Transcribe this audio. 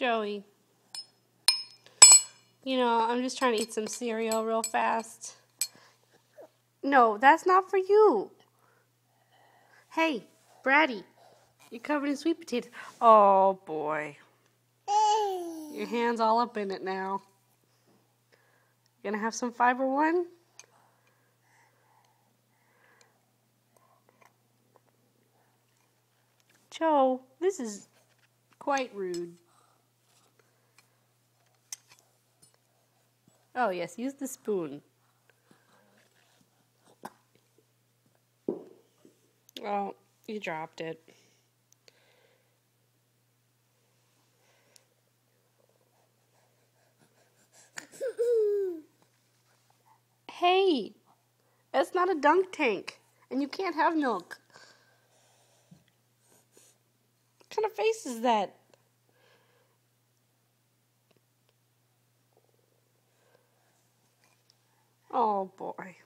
Joey, I'm just trying to eat some cereal real fast. No, that's not for you. Hey, Braddy, you're covered in sweet potatoes. Oh, boy. Your hand's all up in it now. Gonna have some Fiber One? Joe, this is quite rude. Oh, yes, use the spoon. Oh, you dropped it. Hey, that's not a dunk tank, and you can't have milk. What kind of face is that? Oh, boy.